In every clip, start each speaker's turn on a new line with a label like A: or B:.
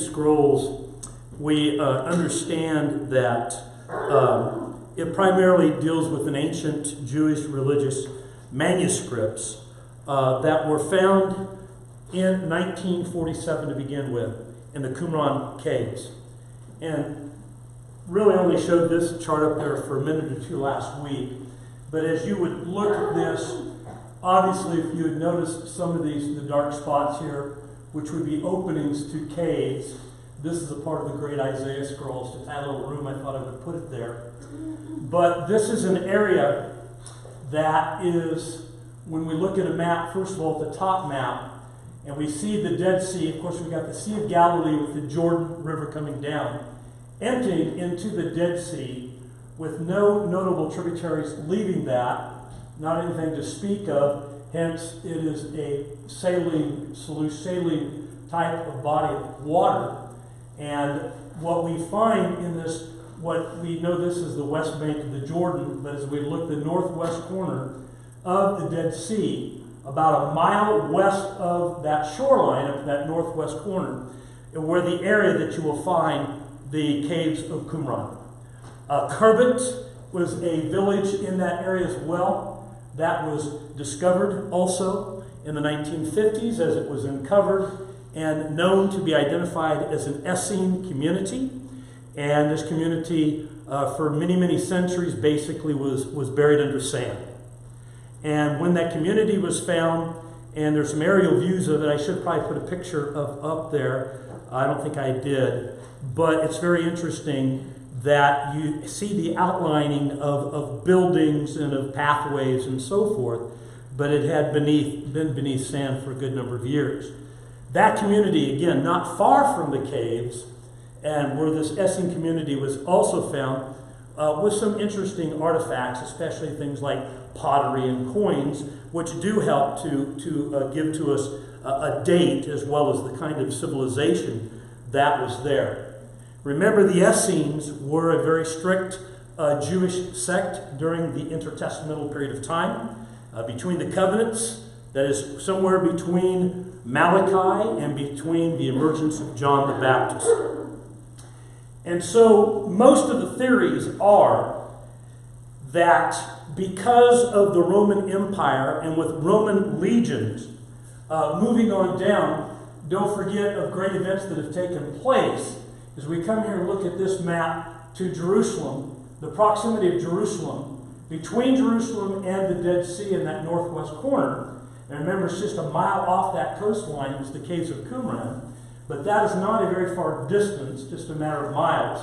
A: these scrolls, we understand that it primarily deals with an ancient Jewish religious manuscripts that were found in 1947 to begin with in the Qumran caves. And really only showed this chart up there for a minute or two last week. But as you would look at this, obviously if you had noticed some of these, the dark spots here, which would be openings to caves, this is a part of the great Isaiah scrolls. To add a little room, I thought I would put it there. But this is an area that is, when we look at a map, first of all, at the top map, and we see the Dead Sea. Of course, we've got the Sea of Galilee with the Jordan River coming down, emptying into the Dead Sea with no notable tributaries leaving that, not anything to speak of. Hence, it is a saline type of body of water. And what we find in this, what we know this is the west bank of the Jordan, but as we look the northwest corner of the Dead Sea, about a mile west of that shoreline, of that northwest corner, where the area that you will find the caves of Qumran. Kerbet was a village in that area as well. That was discovered also in the 1950s as it was uncovered and known to be identified as an Essene community. And this community, for many, many centuries, basically was buried under sand. And when that community was found, and there's some aerial views of it, I should probably put a picture of up there. I don't think I did. But it's very interesting that you see the outlining of buildings and of pathways and so forth, but it had been beneath sand for a good number of years. That community, again, not far from the caves, and where this Essene community was also found, with some interesting artifacts, especially things like pottery and coins, which do help to give to us a date as well as the kind of civilization that was there. Remember, the Essenes were a very strict Jewish sect during the intertestamental period of time, between the covenants, that is somewhere between Malachi and between the emergence of John the Baptist. And so most of the theories are that because of the Roman Empire and with Roman legions moving on down, don't forget of great events that have taken place. As we come here and look at this map to Jerusalem, the proximity of Jerusalem, between Jerusalem and the Dead Sea in that northwest corner, and remember it's just a mile off that coastline was the caves of Qumran, but that is not a very far distance, just a matter of miles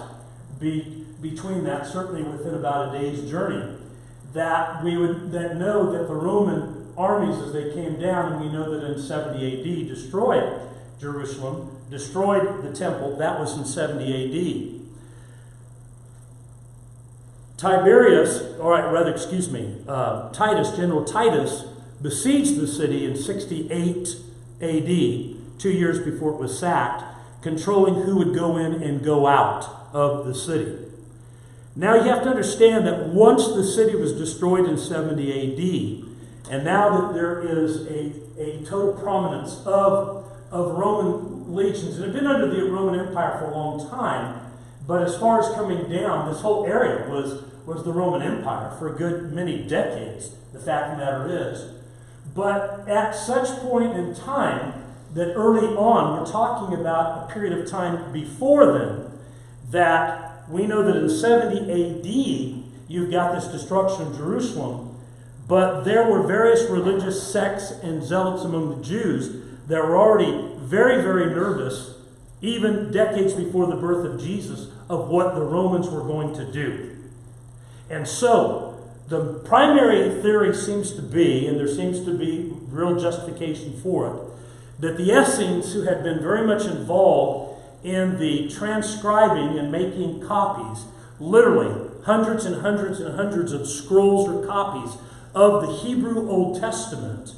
A: between that, certainly within about a day's journey, that we would then know that the Roman armies as they came down, and we know that in 70 AD destroyed Jerusalem, destroyed the temple. That was in 70 AD. General Titus besieged the city in 68 AD, 2 years before it was sacked, controlling who would go in and go out of the city. Now you have to understand that once the city was destroyed in 70 AD, and now that there is a total prominence of Roman legions that have been under the Roman Empire for a long time, but as far as coming down, this whole area was the Roman Empire for a good many decades, the fact of the matter is. But at such point in time, that early on, we're talking about a period of time before then, that we know that in 70 AD, you've got this destruction of Jerusalem, but there were various religious sects and zealots among the Jews that were already very, very nervous, even decades before the birth of Jesus, of what the Romans were going to do. And so, the primary theory seems to be, and there seems to be real justification for it, that the Essenes, who had been very much involved in the transcribing and making copies, literally hundreds and hundreds and hundreds of scrolls or copies of the Hebrew Old Testament,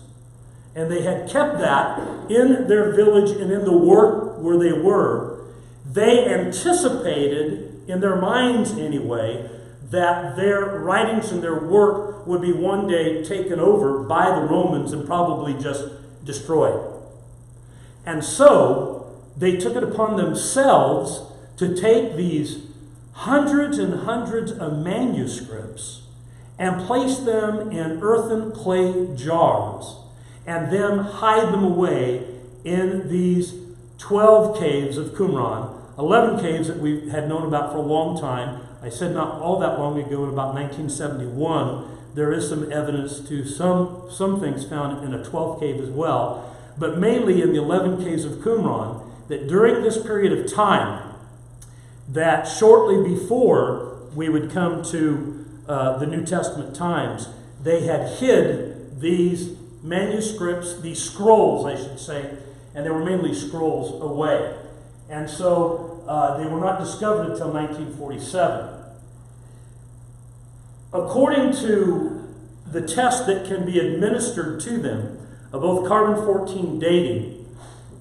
A: and they had kept that in their village and in the work where they were, they anticipated, in their minds anyway, that their writings and their work would be one day taken over by the Romans and probably just destroyed. And so, they took it upon themselves to take these hundreds and hundreds of manuscripts and place them in earthen clay jars and then hide them away in these 12 caves of Qumran, 11 caves that we had known about for a long time. I said not all that long ago, in about 1971, there is some evidence to some things found in a 12th cave as well, but mainly in the 11 caves of Qumran, that during this period of time, that shortly before we would come to the New Testament times, they had hid these manuscripts, these scrolls, I should say, and they were mainly scrolls, away. And so they were not discovered until 1947. According to the test that can be administered to them of both carbon-14 dating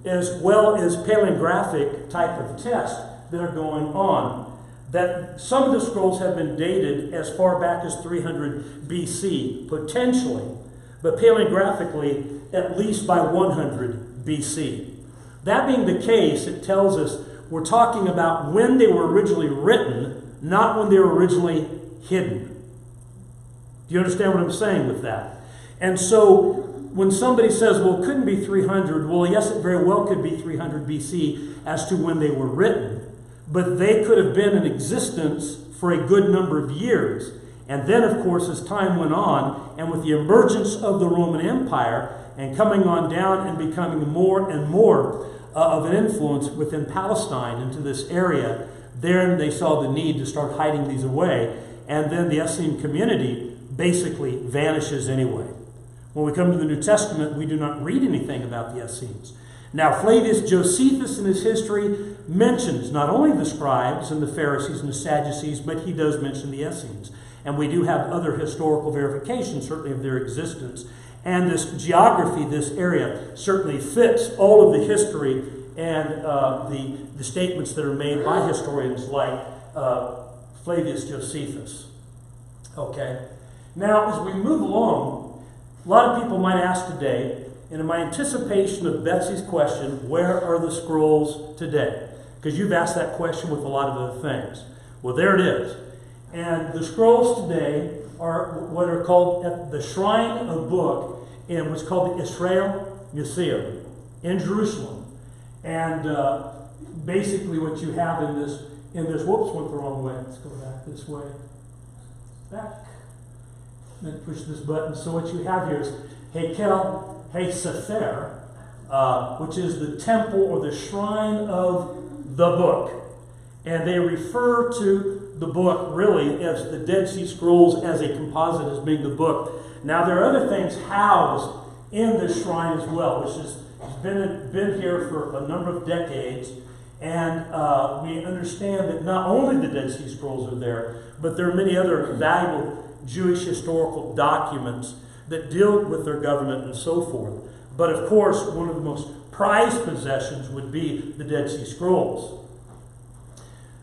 A: as well as paleographic type of tests that are going on, that some of the scrolls have been dated as far back as 300 BC, potentially, but paleographically at least by 100 BC. That being the case, it tells us we're talking about when they were originally written, not when they were originally hidden. Do you understand what I'm saying with that? And so when somebody says, well, it couldn't be 300, well, yes, it very well could be 300 BC as to when they were written, but they could have been in existence for a good number of years. And then, of course, as time went on, and with the emergence of the Roman Empire and coming on down and becoming more and more of an influence within Palestine into this area, then they saw the need to start hiding these away. And then the Essene community basically vanishes anyway. When we come to the New Testament, we do not read anything about the Essenes. Now, Flavius Josephus in his history mentions not only the scribes and the Pharisees and the Sadducees, but he does mention the Essenes. And we do have other historical verifications, certainly, of their existence. And this geography, this area, certainly fits all of the history and the statements that are made by historians like Flavius Josephus. Okay? Now, as we move along, a lot of people might ask today, and in my anticipation of Betsy's question, where are the scrolls today? Because you've asked that question with a lot of other things. Well, there it is. And the scrolls today are what are called at the Shrine of Book in what's called the Israel Museum in Jerusalem. And basically what you have in this, whoops, went the wrong way. Let's go back this way. Back. Then push this button. So what you have here is Hekel HaSefer, which is the temple or the shrine of the book. And they refer to the book really as the Dead Sea Scrolls as a composite as being the book. Now there are other things housed in this shrine as well, which has been here for a number of decades. And we understand that not only the Dead Sea Scrolls are there, but there are many other valuable Jewish historical documents that deal with their government and so forth. But of course, one of the most prized possessions would be the Dead Sea Scrolls.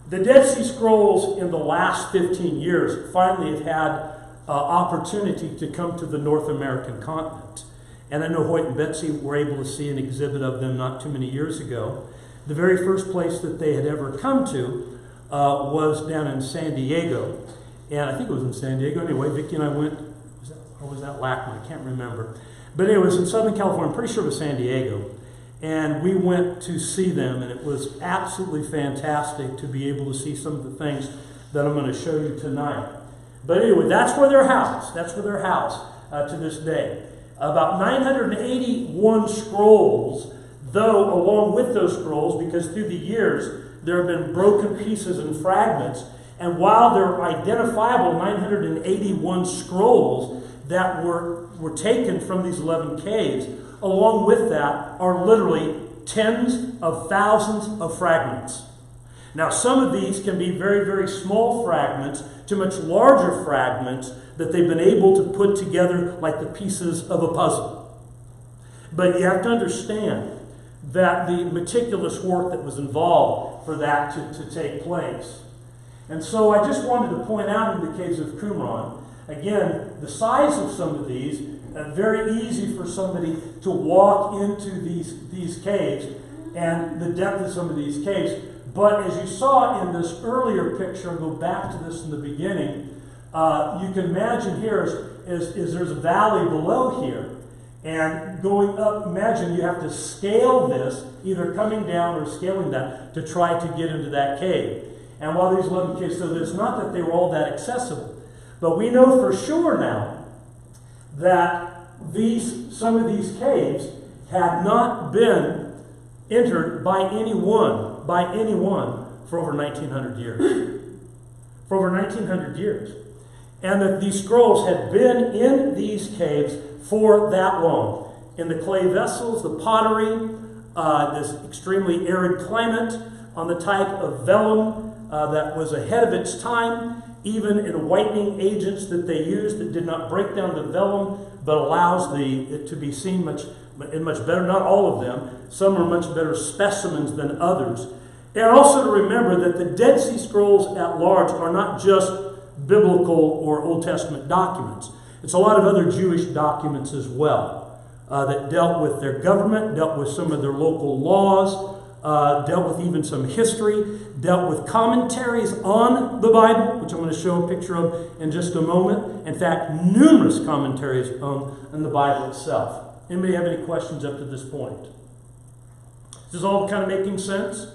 A: The Dead Sea Scrolls in the last 15 years finally have had opportunity to come to the North American continent. And I know Hoyt and Betsy were able to see an exhibit of them not too many years ago. The very first place that they had ever come to was down in San Diego. And I think it was in San Diego. Anyway, Vicki and I went, was that Lackman? I can't remember. But it was in Southern California. I'm pretty sure it was San Diego. And we went to see them, and it was absolutely fantastic to be able to see some of the things that I'm going to show you tonight. But anyway, that's where they're housed. That's where they're housed to this day. About 981 scrolls, though along with those scrolls, because through the years there have been broken pieces and fragments, and while there are identifiable 981 scrolls that were taken from these 11 caves, along with that are literally tens of thousands of fragments. Now, some of these can be very, very small fragments to much larger fragments that they've been able to put together like the pieces of a puzzle. But you have to understand that the meticulous work that was involved for that to take place. And so I just wanted to point out in the caves of Qumran, again, the size of some of these, very easy for somebody to walk into these caves and the depth of some of these caves. But as you saw in this earlier picture, and go back to this in the beginning, you can imagine here is there's a valley below here. And going up, imagine you have to scale this, either coming down or scaling that, to try to get into that cave. And while these 11 caves, so it's not that they were all that accessible. But we know for sure now that some of these caves had not been entered by anyone for over 1900 years. For over 1900 years. And that these scrolls had been in these caves for that long. In the clay vessels, the pottery, this extremely arid climate, on the type of vellum that was ahead of its time, even in whitening agents that they used that did not break down the vellum, but allows it to be seen much better. Not all of them. Some are much better specimens than others. And also to remember that the Dead Sea Scrolls at large are not just biblical or Old Testament documents. It's a lot of other Jewish documents as well that dealt with their government, dealt with some of their local laws, dealt with even some history, dealt with commentaries on the Bible, which I'm going to show a picture of in just a moment. In fact, numerous commentaries on the Bible itself. Anybody have any questions up to this point? Is this all kind of making sense?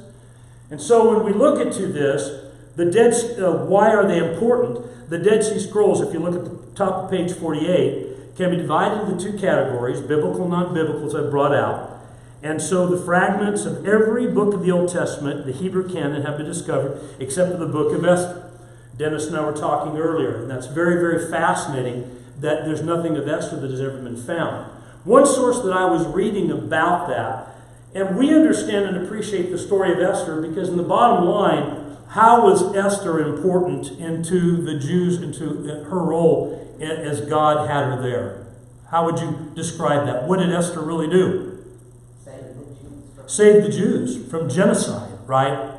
A: And so when we look into this, why are they important? The Dead Sea Scrolls, if you look at the top of page 48, can be divided into two categories, biblical, non-biblical, as I brought out. And so the fragments of every book of the Old Testament, the Hebrew canon, have been discovered, except for the book of Esther. Dennis and I were talking earlier, and that's very, very fascinating that there's nothing of Esther that has ever been found. One source that I was reading about that, and we understand and appreciate the story of Esther because in the bottom line, how was Esther important into the Jews, into her role as God had her there? How would you describe that? What did Esther really do? Save the Jews from genocide, right?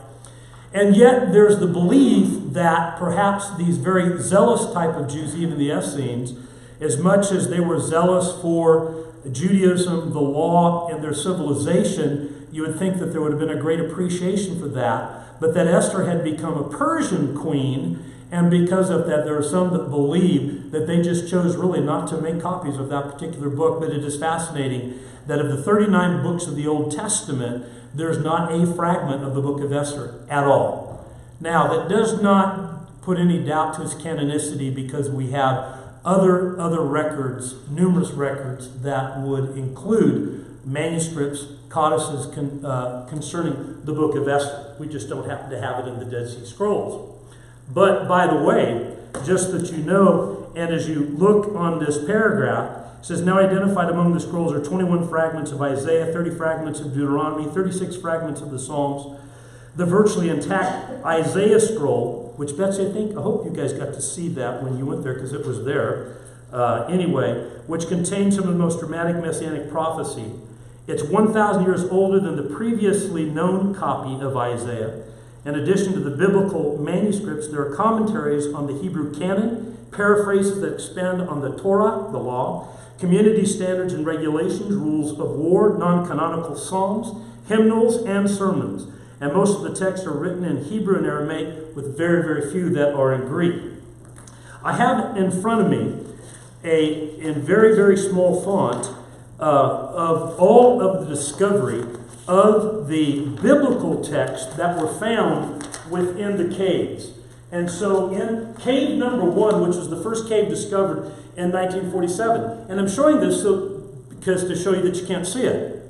A: And yet there's the belief that perhaps these very zealous type of Jews, even the Essenes, as much as they were zealous for Judaism, the law, and their civilization, you would think that there would have been a great appreciation for that, but that Esther had become a Persian queen, and because of that, there are some that believe that they just chose really not to make copies of that particular book. But it is fascinating that of the 39 books of the Old Testament, there's not a fragment of the book of Esther at all. Now, that does not put any doubt to its canonicity because we have other records, numerous records, that would include manuscripts, codices concerning the book of Esther. We just don't happen to have it in the Dead Sea Scrolls. But, by the way, just that you know, and as you look on this paragraph, it says, now identified among the scrolls are 21 fragments of Isaiah, 30 fragments of Deuteronomy, 36 fragments of the Psalms. The virtually intact Isaiah scroll, which Betsy, I hope you guys got to see that when you went there because it was there. Anyway, which contains some of the most dramatic messianic prophecy. It's 1,000 years older than the previously known copy of Isaiah. In addition to the biblical manuscripts, there are commentaries on the Hebrew canon, paraphrases that expand on the Torah, the law, community standards and regulations, rules of war, non-canonical psalms, hymnals, and sermons. And most of the texts are written in Hebrew and Aramaic, with very, very few that are in Greek. I have in front of me, in very, very small font, of all of the discovery of the biblical texts that were found within the caves. And so in cave number 1, which was the first cave discovered in 1947, and I'm showing this because to show you that you can't see it.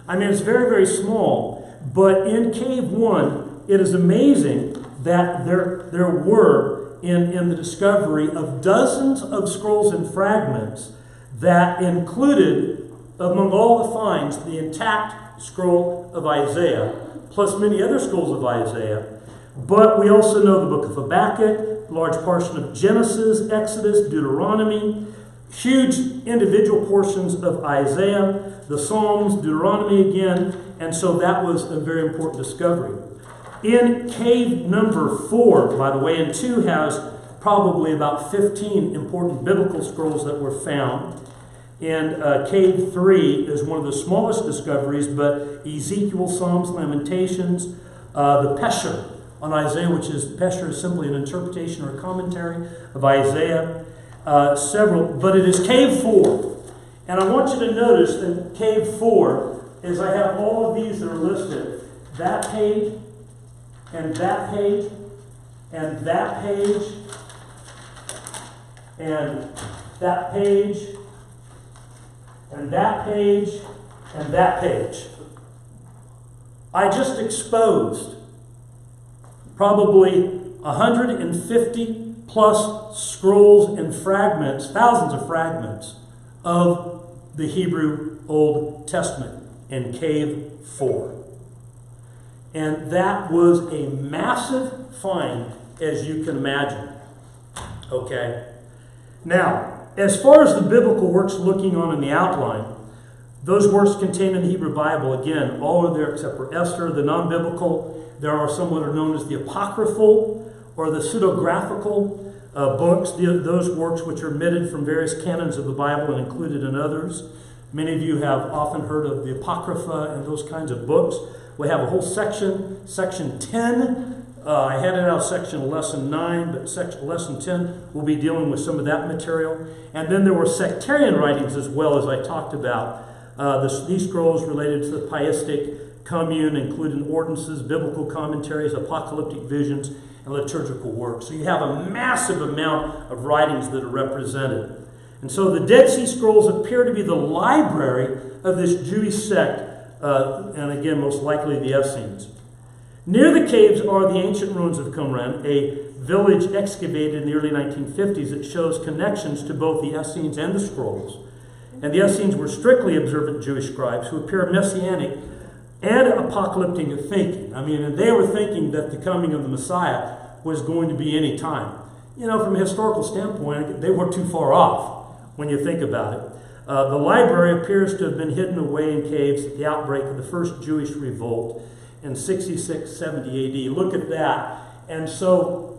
A: I mean, it's very, very small, but in cave 1, it is amazing that there were in the discovery of dozens of scrolls and fragments that included, among all the finds, the intact scroll of Isaiah, plus many other scrolls of Isaiah. But we also know the book of Habakkuk, large portion of Genesis, Exodus, Deuteronomy, huge individual portions of Isaiah, the Psalms, Deuteronomy again, and so that was a very important discovery. In cave number 4, by the way, and 2 has probably about 15 important biblical scrolls that were found. And Cave 3 is one of the smallest discoveries, but Ezekiel, Psalms, Lamentations, the Pesher on Isaiah, which is, Pesher is simply an interpretation or a commentary of Isaiah, several, but it is Cave 4. And I want you to notice that Cave 4 is, I have all of these that are listed, that page, and that page, and that page, and that page, and that page, and that page. I just exposed probably 150 plus scrolls and fragments, thousands of fragments of the Hebrew Old Testament in Cave 4. And that was a massive find, as you can imagine. Okay? Now, as far as the biblical works looking on in the outline, those works contained in the Hebrew Bible, again, all are there except for Esther. The non-biblical, there are some that are known as the apocryphal or the pseudographical books, those works which are omitted from various canons of the Bible and included in others. Many of you have often heard of the Apocrypha and those kinds of books. We have a whole section, section 10. I had it out of section lesson 9, but section lesson 10 will be dealing with some of that material. And then there were sectarian writings as well, as I talked about. These scrolls related to the pietistic commune, including ordinances, biblical commentaries, apocalyptic visions, and liturgical works. So you have a massive amount of writings that are represented. And so the Dead Sea Scrolls appear to be the library of this Jewish sect, and again, most likely the Essenes. Near the caves are the ancient ruins of Qumran, a village excavated in the early 1950s that shows connections to both the Essenes and the scrolls. And the Essenes were strictly observant Jewish scribes who appear messianic and apocalyptic in thinking. I mean, and they were thinking that the coming of the Messiah was going to be any time. You know, from a historical standpoint, they weren't too far off when you think about it. The library appears to have been hidden away in caves at the outbreak of the first Jewish revolt in 66-70 AD. Look at that. And so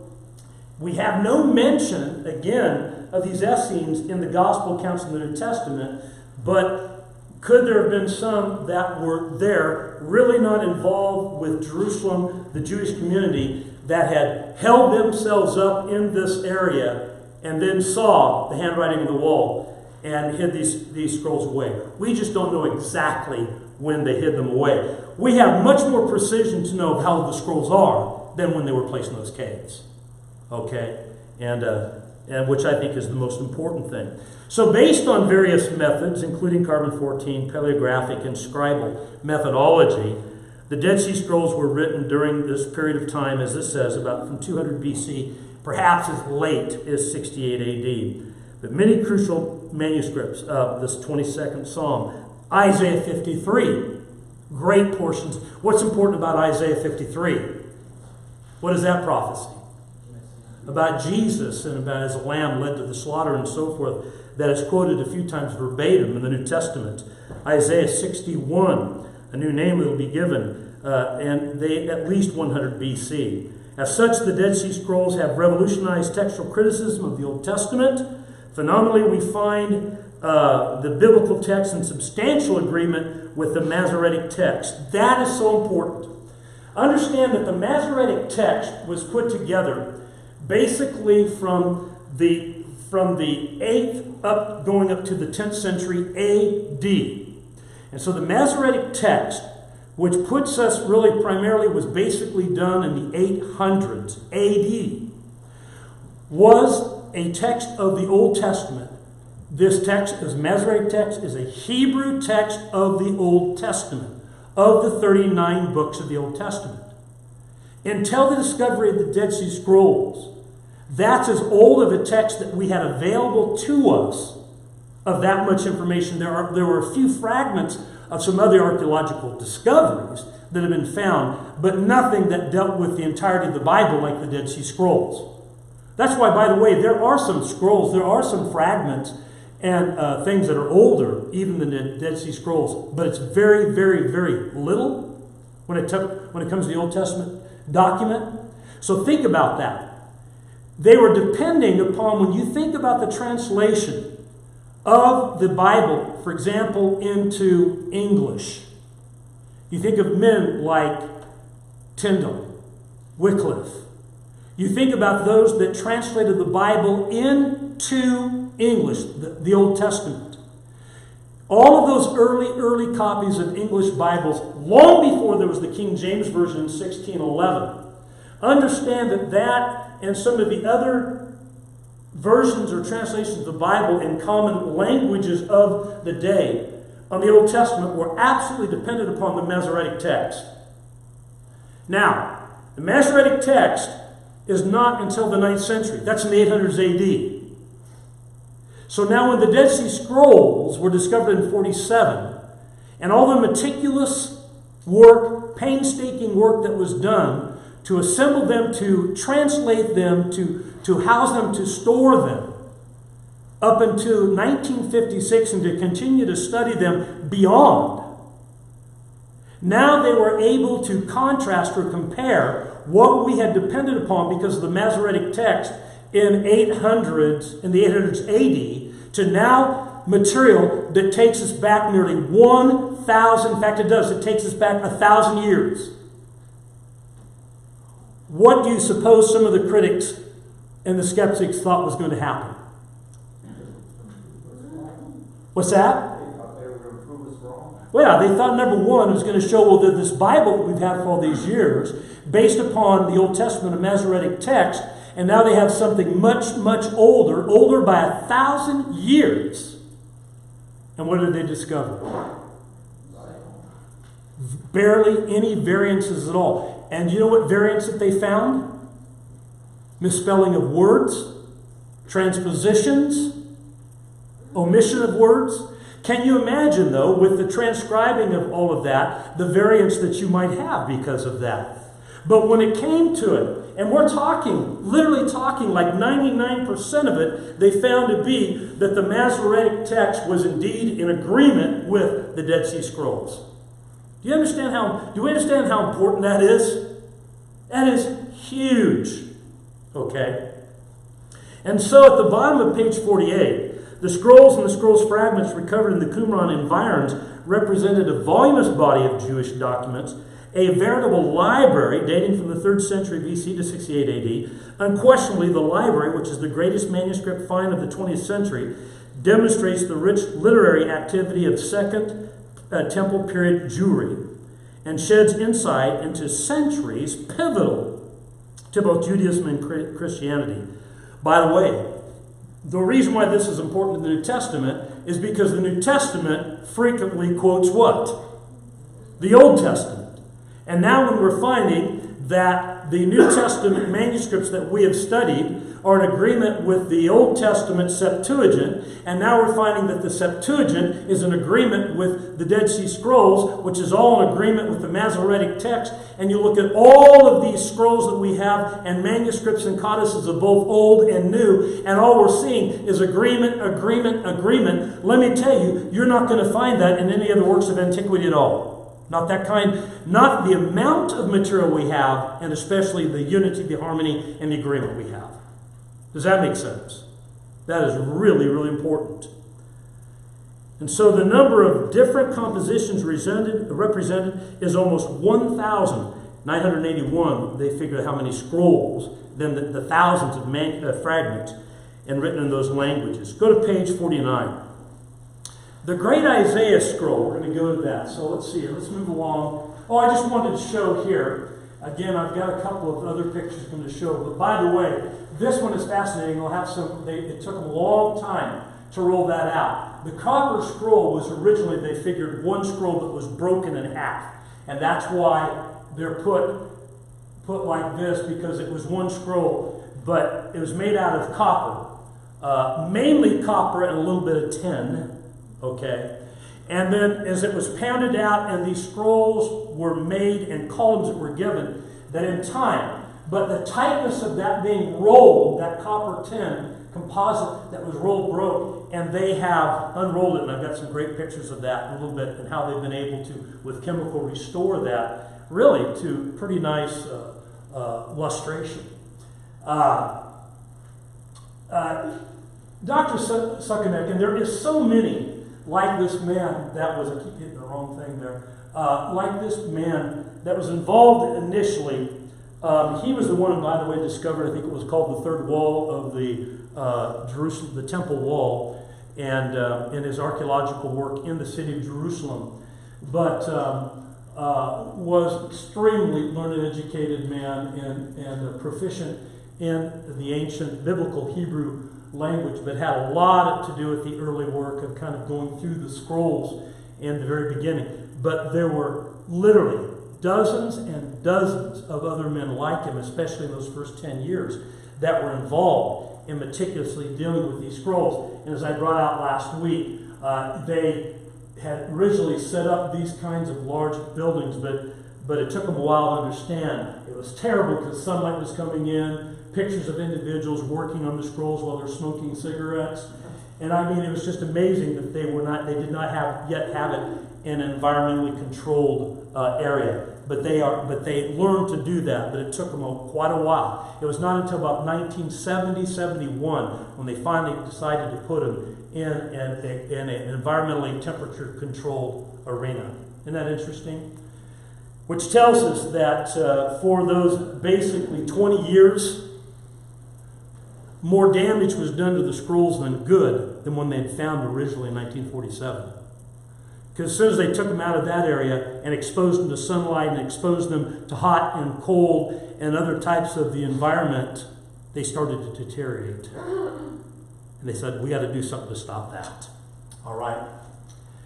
A: we have no mention, again, of these Essenes in the Gospel accounts in the New Testament, but could there have been some that were there, really not involved with Jerusalem, the Jewish community, that had held themselves up in this area and then saw the handwriting on the wall and hid these scrolls away? We just don't know exactly when they hid them away. We have much more precision to know how the scrolls are than when they were placed in those caves. Okay? And which I think is the most important thing. So based on various methods, including carbon-14, paleographic, and scribal methodology, the Dead Sea Scrolls were written during this period of time, as this says, about from 200 BC, perhaps as late as 68 AD. But many crucial manuscripts of this 22nd Psalm, Isaiah 53, great portions. What's important about Isaiah 53? What is that prophecy? About Jesus and about his lamb led to the slaughter and so forth, that is quoted a few times verbatim in the New Testament. Isaiah 61, a new name will be given, and they at least 100 BC. As such, the Dead Sea Scrolls have revolutionized textual criticism of the Old Testament. Phenomenally, we find the biblical text in substantial agreement with the Masoretic text. That is so important. Understand that the Masoretic text was put together basically from the 8th up going up to the 10th century AD. And so the Masoretic text, which puts us really primarily, was basically done in the 800s AD, was a text of the Old Testament. This text, this Masoretic text, is a Hebrew text of the Old Testament, of the 39 books of the Old Testament. Until the discovery of the Dead Sea Scrolls, that's as old of a text that we had available to us of that much information. There were a few fragments of some other archaeological discoveries that have been found, but nothing that dealt with the entirety of the Bible like the Dead Sea Scrolls. That's why, by the way, there are some scrolls, there are some fragments and things that are older, even than the Dead Sea Scrolls, but it's very, very, very little when it comes to the Old Testament document. So think about that. They were depending upon, when you think about the translation of the Bible, for example, into English. You think of men like Tyndale, Wycliffe. You think about those that translated the Bible into English, the Old Testament. All of those early copies of English Bibles, long before there was the King James Version in 1611, understand that and some of the other versions or translations of the Bible in common languages of the day on the Old Testament were absolutely dependent upon the Masoretic text. Now, the Masoretic text is not until the 9th century. That's in the 800s AD. So now when the Dead Sea Scrolls were discovered in 47, and all the meticulous work, painstaking work that was done to assemble them, to translate them, to house them, to store them, up until 1956, and to continue to study them beyond, now they were able to contrast or compare what we had depended upon because of the Masoretic text in the 800s AD, to now material that takes us back nearly 1,000, in fact it does, it takes us back 1,000 years. What do you suppose some of the critics and the skeptics thought was going to happen? What's that? Well, yeah, they thought, number one, it was going to show, well, that this Bible that we've had for all these years, based upon the Old Testament and Masoretic text, and now they have something much, much older by 1,000 years. And what did they discover? Barely any variances at all. And you know what variants that they found? Misspelling of words, transpositions, omission of words. Can you imagine, though, with the transcribing of all of that, the variance that you might have because of that? But when it came to it, and we're talking, literally talking like 99% of it, they found to be that the Masoretic text was indeed in agreement with the Dead Sea Scrolls. Do we understand how important that is? That is huge. Okay? And so at the bottom of page 48, the scrolls and the scrolls fragments recovered in the Qumran environs represented a voluminous body of Jewish documents, a veritable library dating from the 3rd century BC to 68 AD. Unquestionably, the library, which is the greatest manuscript find of the 20th century, demonstrates the rich literary activity of Second Temple period Jewry and sheds insight into centuries pivotal to both Judaism and Christianity. By the way, the reason why this is important in the New Testament is because the New Testament frequently quotes what? The Old Testament. And now when we're finding that the New Testament manuscripts that we have studied are in agreement with the Old Testament Septuagint, and now we're finding that the Septuagint is in agreement with the Dead Sea Scrolls, which is all in agreement with the Masoretic text, and you look at all of these scrolls that we have and manuscripts and codices of both Old and New, and all we're seeing is agreement, agreement, agreement. Let me tell you, you're not going to find that in any other works of antiquity at all. Not that kind, not the amount of material we have, and especially the unity, the harmony, and the agreement we have. Does that make sense? That is really, really important. And so the number of different compositions represented is almost 1,981. They figure how many scrolls, then the thousands of fragments and written in those languages. Go to page 49. The Great Isaiah Scroll, we're going to go to that. So let's see here. Let's move along. Oh, I just wanted to show here. Again, I've got a couple of other pictures I'm going to show. But by the way, this one is fascinating. We'll have some. It took them a long time to roll that out. The copper scroll was originally, they figured, one scroll that was broken in half. And that's why they're put like this, because it was one scroll, but it was made out of copper. Mainly copper and a little bit of tin. Okay, and then as it was pounded out and these scrolls were made and columns that were given, that in time, but the tightness of that being rolled, that copper tin composite that was rolled broke, and they have unrolled it, and I've got some great pictures of that in a little bit, and how they've been able to, with chemical, restore that really to pretty nice Dr. Suckanek, and there is so many like this man, I keep hitting the wrong thing there, like this man that was involved initially. He was the one, by the way, discovered, I think it was called the third wall of the Jerusalem, the Temple Wall, and in his archaeological work in the city of Jerusalem. But was extremely learned, educated man and proficient in the ancient biblical Hebrew language, but had a lot to do with the early work of kind of going through the scrolls in the very beginning. But there were literally dozens and dozens of other men like him, especially in those first 10 years, that were involved in meticulously dealing with these scrolls. And as I brought out last week, they had originally set up these kinds of large buildings, but it took them a while to understand. It was terrible because sunlight was coming in, pictures of individuals working on the scrolls while they're smoking cigarettes. And I mean, it was just amazing that they did not have it in an environmentally controlled area. But they learned to do that, but it took them quite a while. It was not until about 1970, 71 when they finally decided to put them in an environmentally temperature-controlled arena. Isn't that interesting? Which tells us that for those basically 20 years, more damage was done to the scrolls than good than when they had found them originally in 1947. Because as soon as they took them out of that area and exposed them to sunlight and exposed them to hot and cold and other types of the environment, they started to deteriorate. And they said, we got to do something to stop that. All right.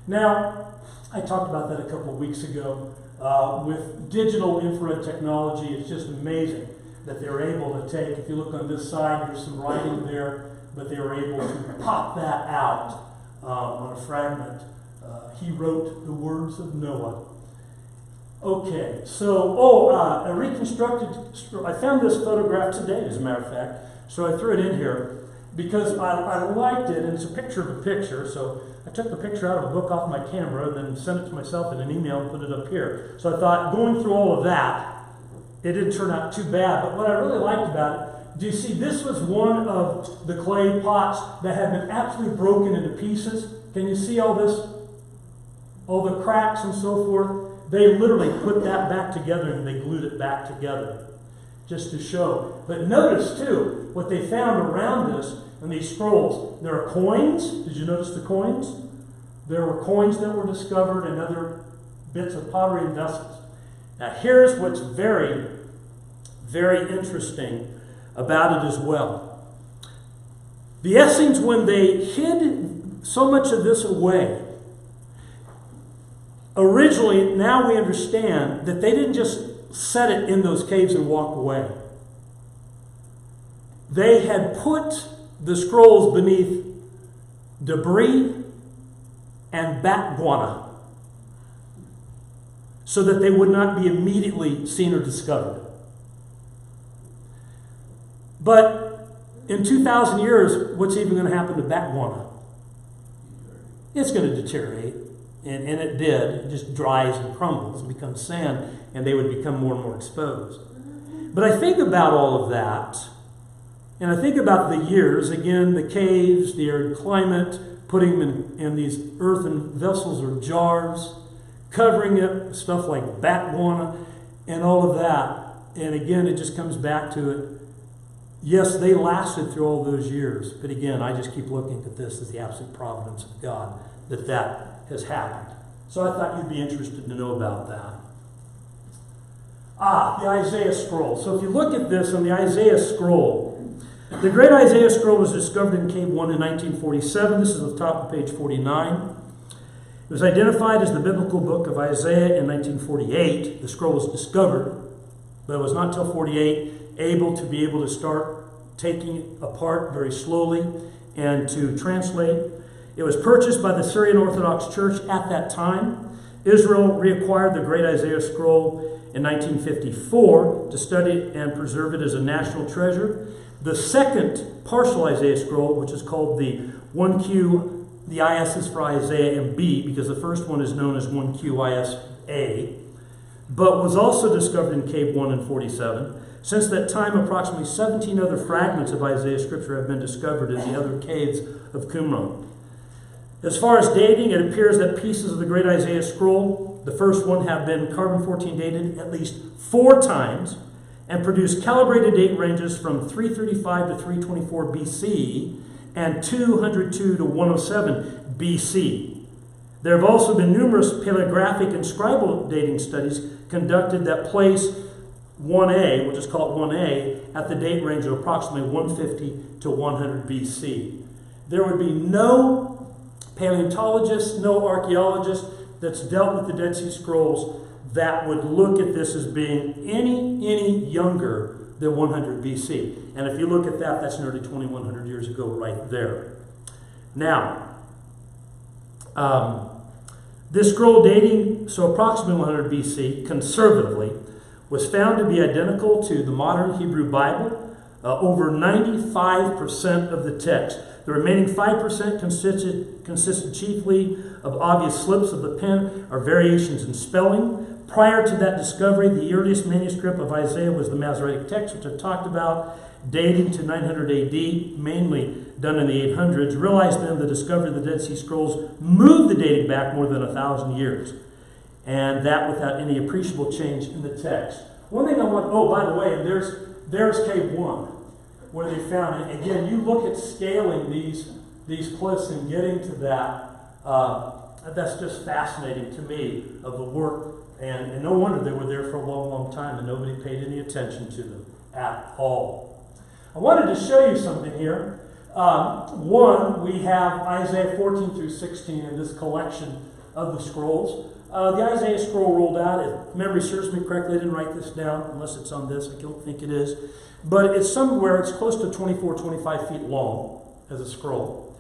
A: Now, I talked about that a couple of weeks ago. With digital infrared technology, it's just amazing that they were able to take, if you look on this side, there's some writing there, but they were able to pop that out on a fragment. He wrote the words of Noah. Okay, so, a reconstructed, I found this photograph today, as a matter of fact, so I threw it in here because I liked it, and it's a picture of a picture, so I took the picture out of a book off my camera and then sent it to myself in an email and put it up here. So I thought, going through all of that, it didn't turn out too bad, but what I really liked about it, do you see, this was one of the clay pots that had been absolutely broken into pieces. Can you see all this? All the cracks and so forth? They literally put that back together and they glued it back together just to show. But notice too, what they found around this and these scrolls. There are coins. Did you notice the coins? There were coins that were discovered and other bits of pottery and vessels. Now here's what's very, very interesting about it as well. The Essenes, when they hid so much of this away, originally, now we understand that they didn't just set it in those caves and walk away. They had put the scrolls beneath debris and bat guano so that they would not be immediately seen or discovered. But in 2,000 years, what's even going to happen to bat guano? It's going to deteriorate. And it did. It just dries and crumbles and becomes sand, and they would become more and more exposed. But I think about all of that, and I think about the years, again, the caves, the arid climate, putting them in these earthen vessels or jars, covering it with stuff like bat guano and all of that. And again, it just comes back to it. Yes, they lasted through all those years, but again, I just keep looking at this as the absolute providence of God, that has happened. So I thought you'd be interested to know about that. The Isaiah scroll. So if you look at this on the Isaiah scroll, the great Isaiah scroll was discovered in Cave 1 in 1947. This is at the top of page 49. It was identified as the biblical book of Isaiah in 1948. The scroll was discovered, but it was not until 48 able to start taking it apart very slowly and to translate. It was purchased by the Syrian Orthodox Church at that time. Israel reacquired the great Isaiah scroll in 1954 to study it and preserve it as a national treasure. The second partial Isaiah scroll, which is called the 1Q, the IS is for Isaiah and B, because the first one is known as 1QISA. but was also discovered in Cave 1 in 47. Since that time, approximately 17 other fragments of Isaiah scripture have been discovered in the other caves of Qumran. As far as dating, it appears that pieces of the great Isaiah scroll, the first one, have been carbon-14 dated at least 4 times and produce calibrated date ranges from 335 to 324 BC and 202 to 107 BC. There have also been numerous paleographic and scribal dating studies conducted that place 1A, we'll just call it 1A, at the date range of approximately 150 to 100 BC. There would be no paleontologist, no archaeologist that's dealt with the Dead Sea Scrolls that would look at this as being any younger than 100 BC. And if you look at that, that's nearly 2,100 years ago right there. Now, this scroll dating, so approximately 100 BC, conservatively, was found to be identical to the modern Hebrew Bible, over 95% of the text. The remaining 5% consisted chiefly of obvious slips of the pen or variations in spelling. Prior to that discovery, the earliest manuscript of Isaiah was the Masoretic text, which I talked about, dating to 900 AD, mainly done in the 800s. Realized then the discovery of the Dead Sea Scrolls moved the dating back more than 1,000 years, and that without any appreciable change in the text. One thing I want, oh, by the way, there's Cave 1, where they found it. Again, you look at scaling these cliffs and getting to that, that's just fascinating to me of the work, and no wonder they were there for a long, long time and nobody paid any attention to them at all. I wanted to show you something here. One, we have Isaiah 14 through 16 in this collection of the scrolls. The Isaiah scroll rolled out, if memory serves me correctly, I didn't write this down, unless it's on this, I don't think it is. But it's somewhere, it's close to 24, 25 feet long as a scroll.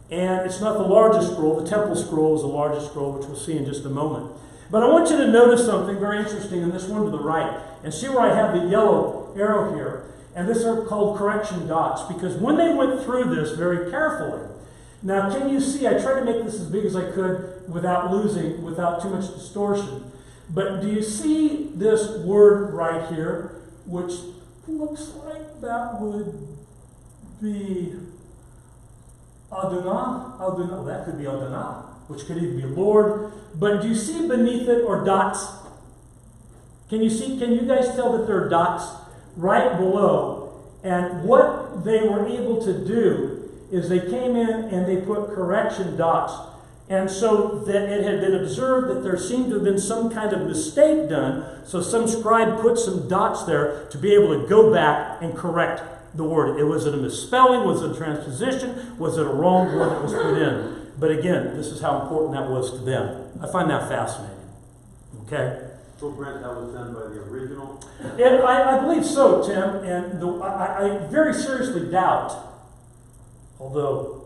A: And it's not the largest scroll, the temple scroll is the largest scroll, which we'll see in just a moment. But I want you to notice something very interesting in this one to the right. And see where I have the yellow arrow here. And this are called correction dots, because when they went through this very carefully, now can you see, I tried to make this as big as I could without too much distortion. But do you see this word right here, which looks like that would be Adonai? Well, that could be Adonai, which could even be Lord. But do you see beneath it or dots? Can you guys tell that there are dots right below? And what they were able to do is they came in and they put correction dots. And so that it had been observed that there seemed to have been some kind of mistake done. So some scribe put some dots there to be able to go back and correct the word. Was it a misspelling? Was it a transposition? Was it a wrong word that was put in? But again, this is how important that was to them. I find that fascinating. Okay?
B: So, Brent, that was done by the original?
A: I believe so, Tim. And I very seriously doubt, although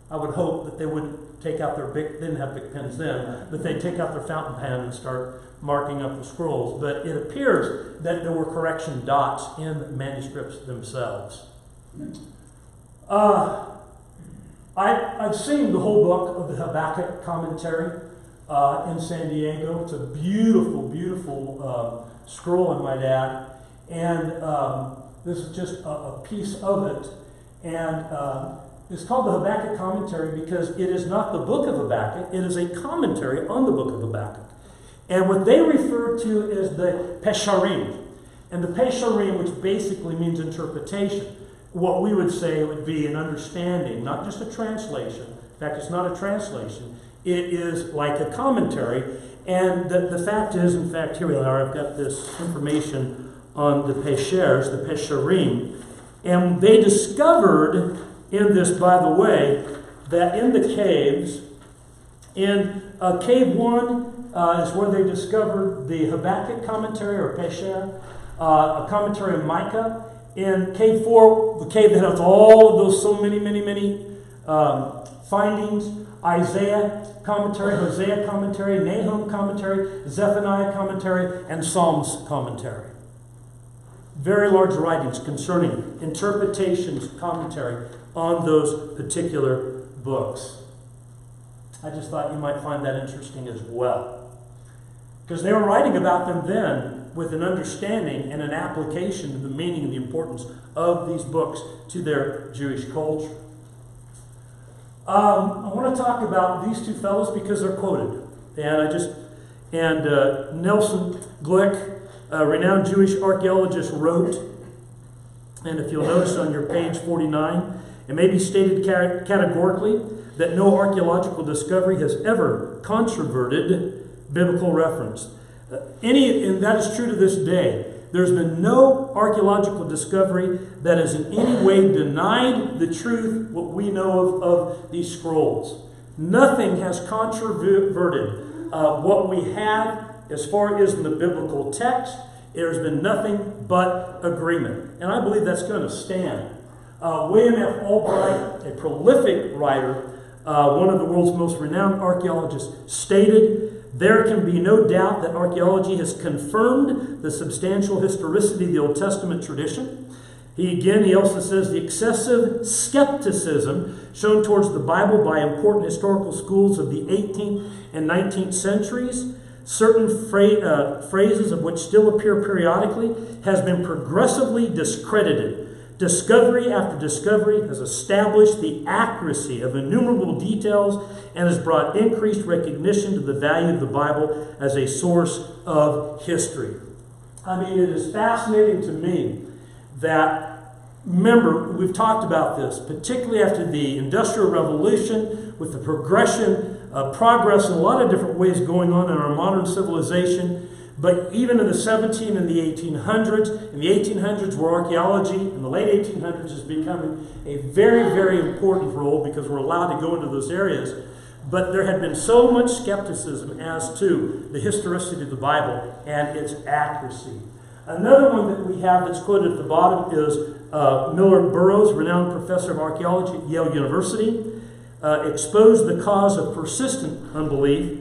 A: I would hope that they wouldn't take out they didn't have big pens then, but they'd take out their fountain pen and start marking up the scrolls. But it appears that there were correction dots in the manuscripts themselves. I've seen the whole book of the Habakkuk commentary in San Diego. It's a beautiful, beautiful scroll, I might add. And this is just a piece of it. And it's called the Habakkuk commentary because it is not the book of Habakkuk. It is a commentary on the book of Habakkuk. And what they refer to is the Pesharim. And the Pesharim, which basically means interpretation. What we would say would be an understanding, not just a translation. In fact, it's not a translation. It is like a commentary. And the fact is, in fact, here we are. I've got this information on the Peshers, the Pesharim. And they discovered in this, by the way, that in the caves, in Cave 1 is where they discovered the Habakkuk commentary, or Pesher, a commentary of Micah. In Cave 4, the cave that has all of those so many findings, Isaiah commentary, Hosea commentary, Nahum commentary, Zephaniah commentary, and Psalms commentary. Very large writings concerning interpretations, commentary on those particular books. I just thought you might find that interesting as well. Because they were writing about them then with an understanding and an application of the meaning and the importance of these books to their Jewish culture. I want to talk about these two fellows because they're quoted. Nelson Glick, a renowned Jewish archaeologist, wrote, and if you'll notice on your page 49, it may be stated categorically that no archaeological discovery has ever controverted biblical reference. And that is true to this day. There's been no archaeological discovery that has in any way denied the truth, what we know of these scrolls. Nothing has controverted what we have as far as in the biblical text. There's been nothing but agreement. And I believe that's going to stand. William F. Albright, a prolific writer, one of the world's most renowned archaeologists, stated, "There can be no doubt that archaeology has confirmed the substantial historicity of the Old Testament tradition." He also says the excessive skepticism shown towards the Bible by important historical schools of the 18th and 19th centuries, certain phrases of which still appear periodically, has been progressively discredited. Discovery after discovery has established the accuracy of innumerable details and has brought increased recognition to the value of the Bible as a source of history. I mean, it is fascinating to me that, remember, we've talked about this, particularly after the Industrial Revolution, with the progress in a lot of different ways going on in our modern civilization. But even in the 1700s and the 1800s, in the 1800s where archaeology in the late 1800s is becoming a very, very important role because we're allowed to go into those areas. But there had been so much skepticism as to the historicity of the Bible and its accuracy. Another one that we have that's quoted at the bottom is Millard Burroughs, renowned professor of archaeology at Yale University, exposed the cause of persistent unbelief.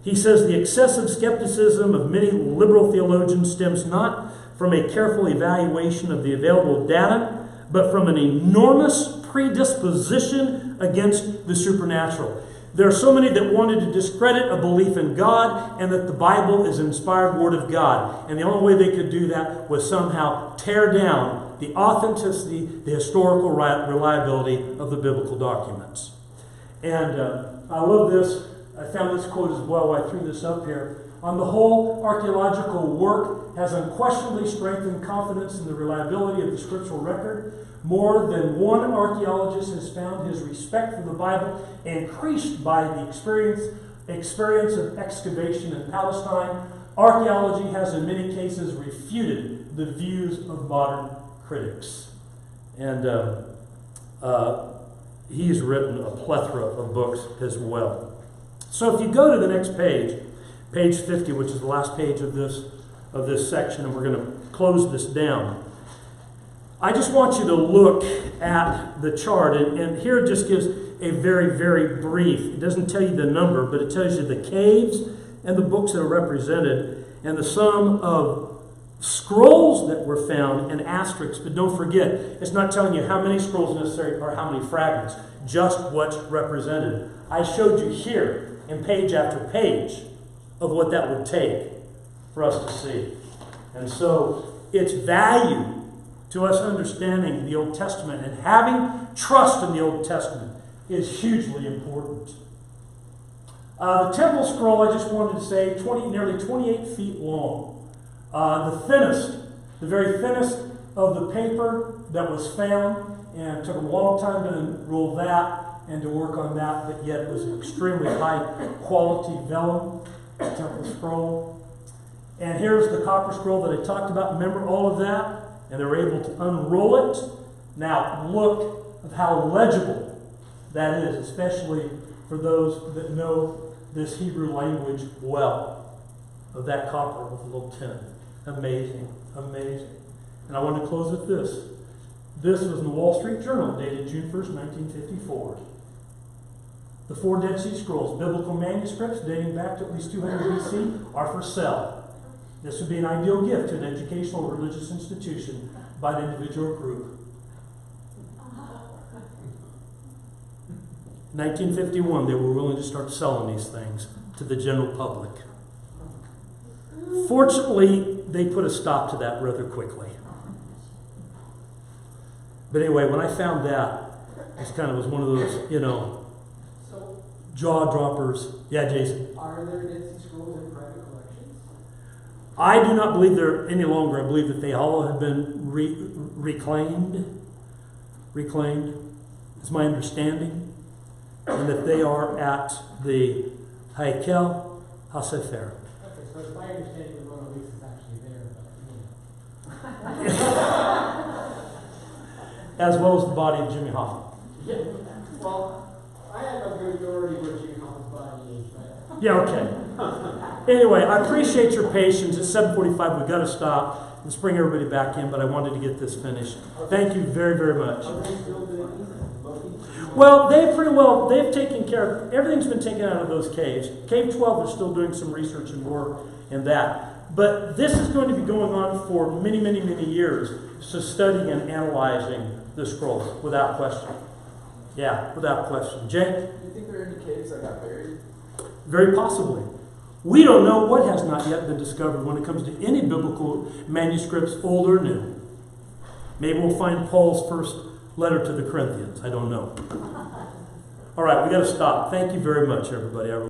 A: He says the excessive skepticism of many liberal theologians stems not from a careful evaluation of the available data, but from an enormous predisposition against the supernatural. There are so many that wanted to discredit a belief in God and that the Bible is an inspired Word of God. And the only way they could do that was somehow tear down the authenticity, the historical reliability of the biblical documents. And I love this. I found this quote as well. I threw this up here. On the whole, archaeological work has unquestionably strengthened confidence in the reliability of the scriptural record. More than one archaeologist has found his respect for the Bible increased by the experience of excavation in Palestine. Archaeology has in many cases refuted the views of modern critics. And he's written a plethora of books as well. So if you go to the next page, page 50, which is the last page of this section, and we're going to close this down. I just want you to look at the chart, and here it just gives a very, very brief. It doesn't tell you the number, but it tells you the caves and the books that are represented, and the sum of scrolls that were found and asterisks. But don't forget, it's not telling you how many scrolls necessary or how many fragments, just what's represented. I showed you here in page after page of what that would take for us to see. And so its value to us understanding the Old Testament and having trust in the Old Testament is hugely important. The temple scroll, I just wanted to say, nearly 28 feet long. The very thinnest of the paper that was found, and it took a long time to unroll that and to work on that, but yet it was an extremely high quality vellum, the temple scroll. And here's the copper scroll that I talked about. Remember all of that? And they were able to unroll it. Now look at how legible that is, especially for those that know this Hebrew language well, of that copper with a little tin. Amazing, amazing. And I want to close with this. This was in the Wall Street Journal, dated June 1st, 1954. The 4 Dead Sea Scrolls, biblical manuscripts dating back to at least 200 BC, are for sale. This would be an ideal gift to an educational or religious institution by an individual or group. 1951, they were willing to start selling these things to the general public. Fortunately, they put a stop to that rather quickly. But anyway, when I found that, it kind of was one of those,
C: So,
A: jaw droppers. Yeah, Jason.
C: are there Dead Sea Scrolls in private collections?
A: I do not believe they're any longer. I believe that they all have been reclaimed. Reclaimed, is my understanding. And that they are at the Heikel HaSefer.
C: Okay, so it's my understanding the Mona Lisa is actually there,
A: As well as the body of Jimmy Hoffa.
C: Yeah, well, I have no good authority where Jimmy Hoffa's body is, but...
A: Yeah, okay. Anyway, I appreciate your patience. At 7:45, we've got to stop. Let's bring everybody back in, but I wanted to get this finished. Thank you very, very much.
C: Are they still doing these?
A: Well, they've taken care of, everything's been taken out of those caves. Cave 12 is still doing some research and work in that. But this is going to be going on for many, many, many years. So studying and analyzing the scrolls, without question. Yeah, without question. Jay?
D: Do you think there are any caves that got buried?
A: Very possibly. We don't know what has not yet been discovered when it comes to any biblical manuscripts, old or new. Maybe we'll find Paul's first letter to the Corinthians. I don't know. All right, we got to stop. Thank you very much, everybody.